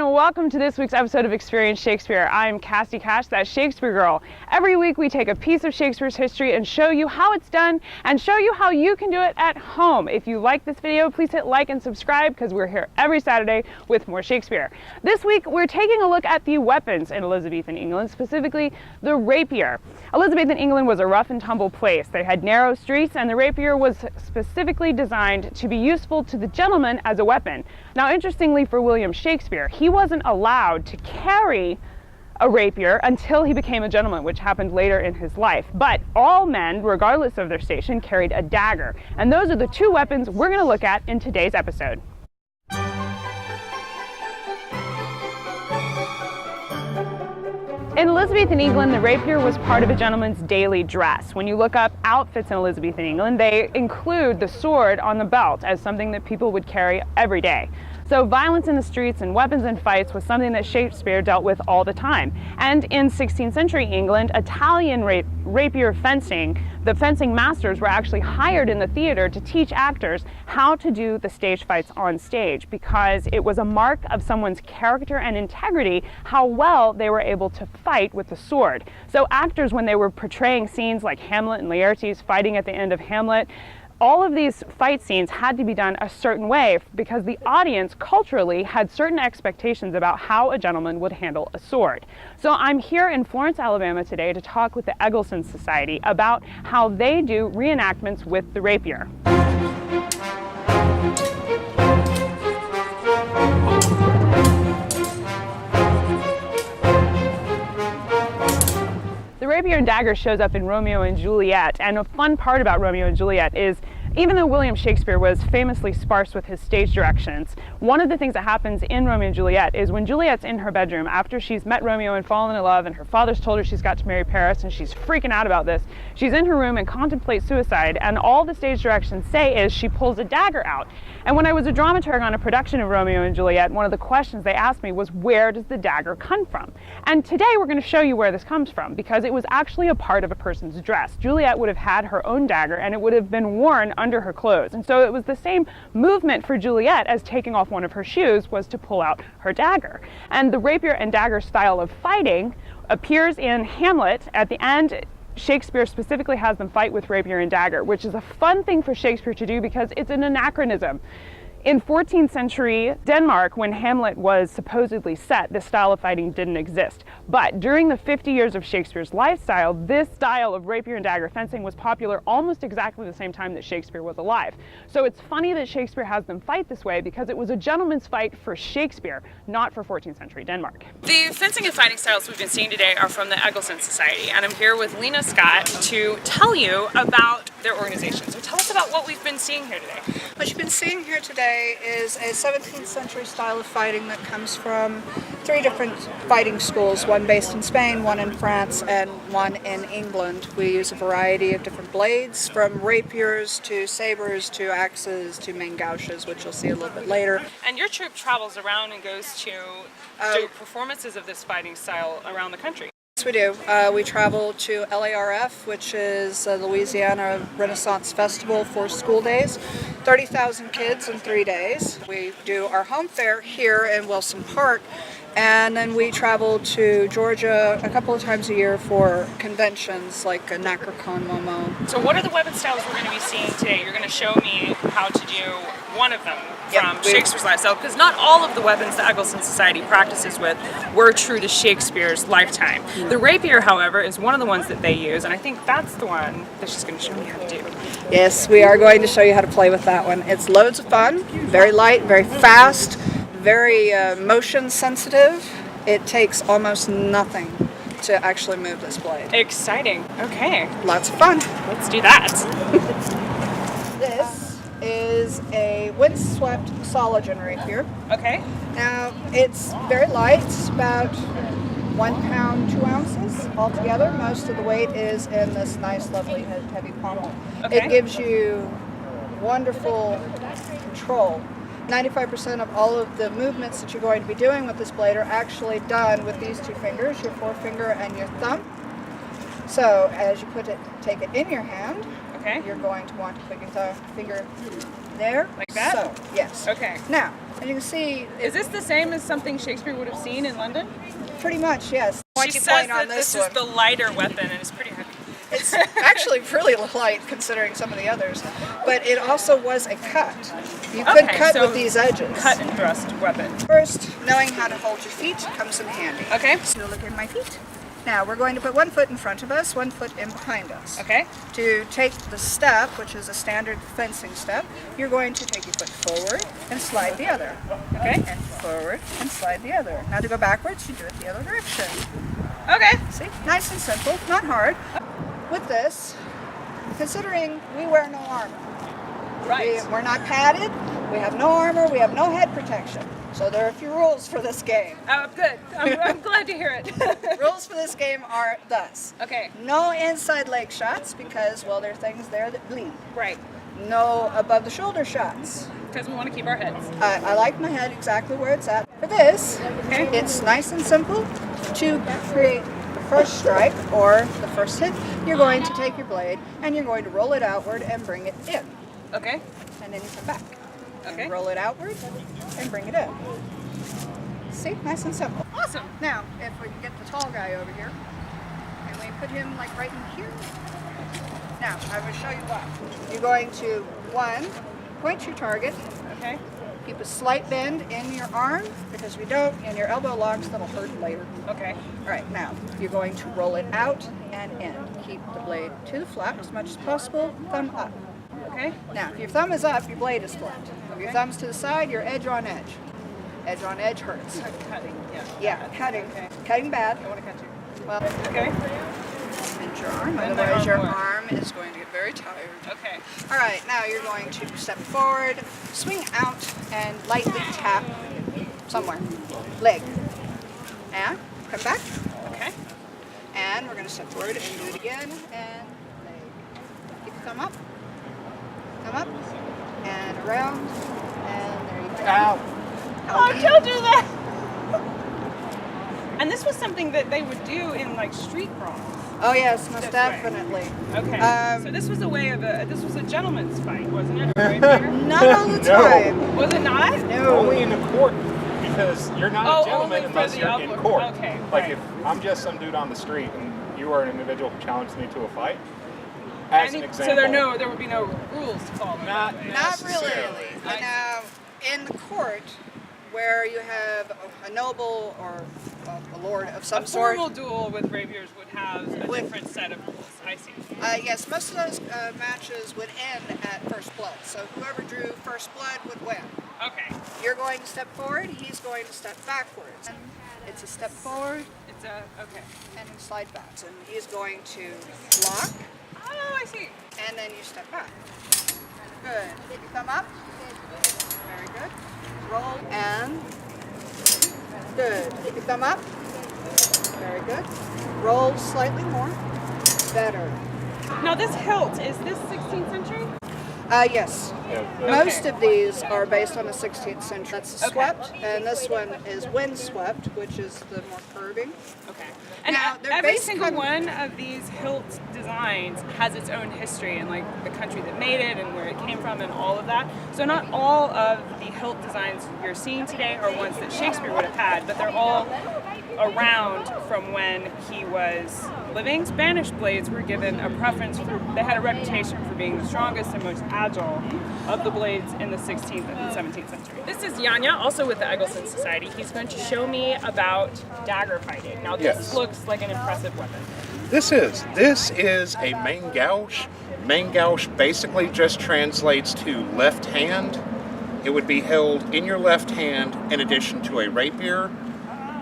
and welcome to this week's episode of Experience Shakespeare. I'm Cassie Cash, that Shakespeare girl. Every week we take a piece of Shakespeare's history and show you how it's done and show you how you can do it at home. If you like this video, please hit like and subscribe because we're here every Saturday with more Shakespeare. This week we're taking a look at the weapons in Elizabethan England, specifically the rapier. Elizabethan England was a rough and tumble place. They had narrow streets, and the rapier was specifically designed to be useful to the gentleman as a weapon. Now, interestingly for William Shakespeare, he wasn't allowed to carry a rapier until he became a gentleman, which happened later in his life. But all men, regardless of their station, carried a dagger. And those are the two weapons we're going to look at in today's episode. In Elizabethan England, the rapier was part of a gentleman's daily dress. When you look up outfits in Elizabethan England, they include the sword on the belt as something that people would carry every day. So violence in the streets and weapons in fights was something that Shakespeare dealt with all the time. And in 16th century England, Italian rapier fencing, the fencing masters were actually hired in the theater to teach actors how to do the stage fights on stage, because it was a mark of someone's character and integrity how well they were able to fight with the sword. So actors, when they were portraying scenes like Hamlet and Laertes fighting at the end of Hamlet, all of these fight scenes had to be done a certain way because the audience culturally had certain expectations about how a gentleman would handle a sword. So I'm here in Florence, Alabama today to talk with the Egilsson Society about how they do reenactments with the rapier. The Rapier and Dagger shows up in Romeo and Juliet, and a fun part about Romeo and Juliet is, even though William Shakespeare was famously sparse with his stage directions, one of the things that happens in Romeo and Juliet is when Juliet's in her bedroom after she's met Romeo and fallen in love and her father's told her she's got to marry Paris and she's freaking out about this, she's in her room and contemplates suicide, and all the stage directions say is she pulls a dagger out. And when I was a dramaturg on a production of Romeo and Juliet, one of the questions they asked me was, where does the dagger come from? And today we're going to show you where this comes from, because it was actually a part of a person's dress. Juliet would have had her own dagger and it would have been worn under her clothes. And so it was the same movement for Juliet as taking off one of her shoes was to pull out her dagger. And the rapier and dagger style of fighting appears in Hamlet. At the end, Shakespeare specifically has them fight with rapier and dagger, which is a fun thing for Shakespeare to do because it's an anachronism. In 14th century Denmark, when Hamlet was supposedly set, this style of fighting didn't exist. But during the 50 years of Shakespeare's lifestyle, this style of rapier and dagger fencing was popular almost exactly the same time that Shakespeare was alive. So it's funny that Shakespeare has them fight this way because it was a gentleman's fight for Shakespeare, not for 14th century Denmark. The fencing and fighting styles we've been seeing today are from the Egilsson Society, and I'm here with Lena Scott to tell you about their organization. So tell us about what we've been seeing here today. What you've been seeing here today is a 17th century style of fighting that comes from three different fighting schools, one based in Spain, one in France, and one in England. We use a variety of different blades, from rapiers to sabers to axes to main gouges, which you'll see a little bit later. And your troupe travels around and goes to do performances of this fighting style around the country. Yes, we do. We travel to LARF, which is the Louisiana Renaissance Festival for school days. 30,000 kids in 3 days. We do our home fair here in Wilson Park, and then we travel to Georgia a couple of times a year for conventions like NACRCon Momo. So what are the weapon styles we're going to be seeing today? You're going to show me how to do one of them from Shakespeare's lifestyle, because not all of the weapons the Egilsson Society practices with were true to Shakespeare's lifetime. The rapier, however, is one of the ones that they use, and I think that's the one that she's going to show me how to do. Yes, we are going to show you how to play with that one. It's loads of fun, very light, very fast, very motion sensitive. It takes almost nothing to actually move this blade. Exciting. Okay. Lots of fun. Let's do that. This is a windswept Soligen rapier. Okay. Now, it's very light. It's about 1 pound, 2 ounces altogether. Most of the weight is in this nice, lovely, heavy pommel. Okay. It gives you wonderful control. 95% of all of the movements that you're going to be doing with this blade are actually done with these two fingers, your forefinger and your thumb. So as you take it in your hand, okay, you're going to want to put your finger there. Like that? So, yes. Okay. Now, as you can see, Is this the same as something Shakespeare would have seen in London? pretty much, yes. She Pointy says point that on this one. is the lighter weapon and it's pretty heavy. It's actually really light considering some of the others, but it also was a cut. You could cut so with these edges. Cut and thrust weapon. First, knowing how to hold your feet comes in handy. Okay. So look at my feet. Now we're going to put one foot in front of us, one foot in behind us. Okay. To take the step, which is a standard fencing step, you're going to take your foot forward and slide the other. Okay. And forward and slide the other. Now to go backwards, you do it the other direction. Okay. See? Nice and simple, not hard. With this, considering we wear no armor. Right. We're not padded, we have no armor, we have no head protection. So there are a few rules for this game. Oh, good. I'm glad to hear it. Rules for this game are thus. Okay. No inside leg shots because, well, there are things there that bleed. Right. No above the shoulder shots. Because we want to keep our heads. I like my head exactly where it's at. For this, Okay. it's nice and simple to create the first strike or the first hit. You're going to take your blade and you're going to roll it outward and bring it in. Okay. And then you come back. Okay. And roll it outward and bring it in. See? Nice and simple. Awesome. Now, if we can get the tall guy over here, and we put him like right in here. Now, I will show you what. You're going to, one, point your target. Okay. Keep a slight bend in your arm, because if you don't, in your elbow locks, that'll hurt later. Okay. All right, now, you're going to roll it out and in. Keep the blade to the flap as much as possible, thumb up. Okay. Now, if your thumb is up, your blade is flat. If your thumb's to the side, you're edge on edge. Edge on edge hurts. Cutting. Yeah. Yeah, cutting. Okay. Cutting bad. I want to cut you. Well, Okay. bend your arm, Bend my otherwise your arm more. arm is going to get very tired. Okay. All right, now you're going to step forward, swing out, and lightly tap somewhere. Leg. And come back. Okay. And we're going to step forward and do it again. And leg. Keep the thumb up. Thumb up. And around. And there you go. Ow. Oh, don't do that! And this was something that they would do in like street brawls. Oh yes, most This way. definitely. Okay. So this was a way of this was a gentleman's fight, wasn't it? Right here? Not all the No. time. Was it not? No. Only in the court, because you're not Oh, a gentleman only for unless the you're in outlook. court. Okay, Like right. if I'm just some dude on the street and you are an individual who challenged me to a fight, as an example. So there would be no rules to follow. Not Not really. necessarily. But now, in the court, where you have a noble or a lord of some A sort. formal duel with rapiers would have a With- different set of rules. I see. Yes, most of those matches would end at first blood. So whoever drew first blood would win. Okay. You're going to step forward, he's going to step backwards. And it's a step forward It's okay. and then slide back. And he's going to block, Oh, I see. and then you step back. Good. Keep your thumb up. Very good. Roll and good. Keep your thumb up. Very good. Roll slightly more. Better. Now this hilt, is this 16th century? Yes. Yeah, Most of these are based on the 16th century. That's the Okay. swept, and this one is windswept, which is the more curving. Okay. And Now, they're every based single on- one of these hilt designs has its own history and like the country that made it and where it came from and all of that. So not all of the hilt designs you're seeing today are ones that Shakespeare would have had, but they're all around from when he was living. Spanish blades were given a preference for, they had a reputation for being the strongest and most agile of the blades in the 16th and 17th century. This is Ninya, also with the Egilsson Society. He's going to show me about dagger fighting. Now this Yes. looks like an impressive weapon. This is a main gouge. Main gouge basically just translates to left hand. It would be held in your left hand in addition to a rapier.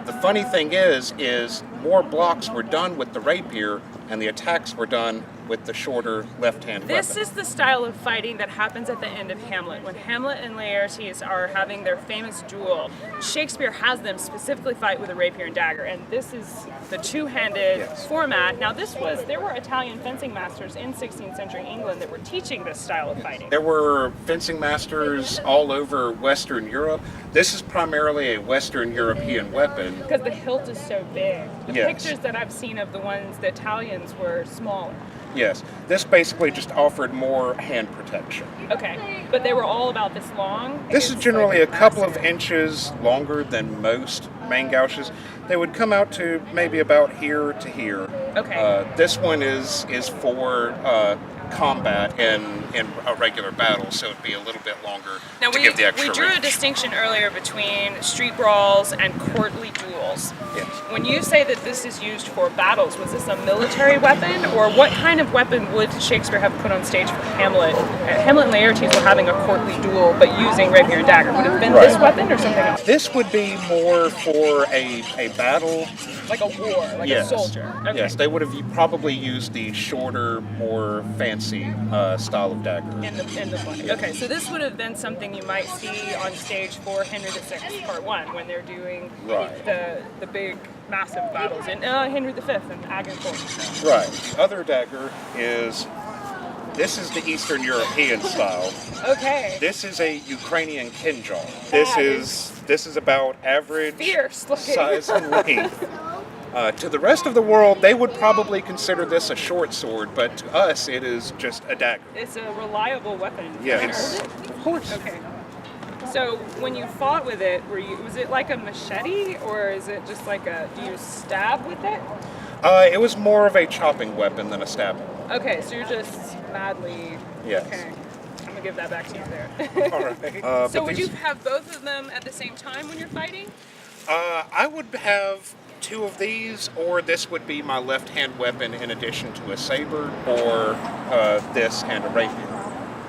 The funny thing is more blocks were done with the rapier and the attacks were done with the shorter left-hand This weapon. is the style of fighting that happens at the end of Hamlet. When Hamlet and Laertes are having their famous duel, Shakespeare has them specifically fight with a rapier and dagger, and this is the two-handed Yes. format. Now there were Italian fencing masters in 16th century England that were teaching this style of fighting. There were fencing masters all over Western Europe. This is primarily a Western European weapon. Because the hilt is so big. The Yes. pictures that I've seen of the Italians were smaller. Yes, this basically just offered more hand protection. Okay, but they were all about this long? This is generally a couple of inches longer than most main gouges. They would come out to maybe about here to here. Okay. This one is for combat in a regular battle, so it'd be a little bit longer Now to give the extra we drew a range. distinction earlier between street brawls and courtly duels. Yes. When you say that this is used for battles, was this a military weapon, or what kind of weapon would Shakespeare have put on stage for Hamlet? Hamlet and Laertes were having a courtly duel, but using rapier and dagger. Would it have been this weapon or something else? This would be more for a battle. Like a war, like a soldier. Okay. Yes, they would have probably used the shorter, more fancy style of dagger. In the play. Okay, so this would have been something you might see on stage for Henry VI, Part 1, when they're doing the big, massive battles in Henry V and Agincourt. Right. Other dagger is, this is the Eastern European style. Okay. This is a Ukrainian kinjal. This is about average Fierce looking. size and length. To the rest of the world, they would probably consider this a short sword, but to us, it is just a dagger. It's a reliable weapon. Yes, Can you hold it? of course. Okay. So when you fought with it, was it like a machete, or is it just like do you stab with it? It was more of a chopping weapon than a stabbing. Okay, so you're just madly. Yes. Okay. I'm gonna give that back to you there. All right. So would you have both of them at the same time when you're fighting? I would have two of these, or this would be my left-hand weapon in addition to a saber, or this and a rapier.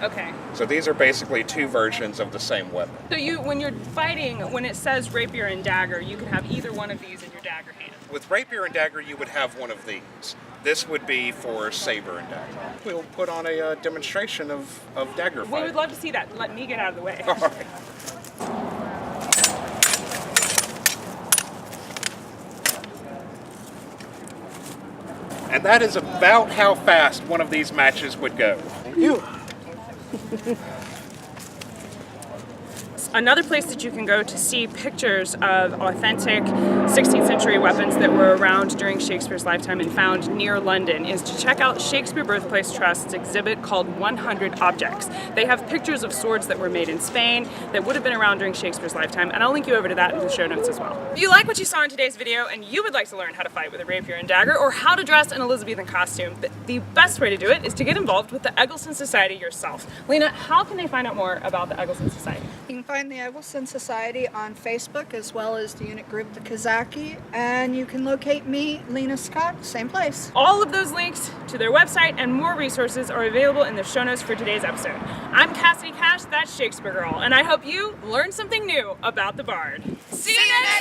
Okay. So these are basically two versions of the same weapon. So when you're fighting, when it says rapier and dagger, you can have either one of these in your dagger hand. With rapier and dagger, you would have one of these. This would be for saber and dagger. We'll put on a demonstration of dagger fighting. We would love to see that. Let me get out of the way. All right. And that is about how fast one of these matches would go. Another place that you can go to see pictures of authentic 16th century weapons that were around during Shakespeare's lifetime and found near London is to check out Shakespeare Birthplace Trust's exhibit called 100 Objects. They have pictures of swords that were made in Spain that would have been around during Shakespeare's lifetime, and I'll link you over to that in the show notes as well. If you like what you saw in today's video and you would like to learn how to fight with a rapier and dagger or how to dress an Elizabethan costume, the best way to do it is to get involved with the Egilsson Society yourself. Lena, how can they find out more about the Egilsson Society? You can find the Egilsson Society on Facebook, as well as the unit group, the Kazaki, and you can locate me, Lena Scott, same place. All of those links to their website and more resources are available in the show notes for today's episode. I'm Cassidy Cash, that's Shakespeare Girl, and I hope you learned something new about the Bard. See you next time!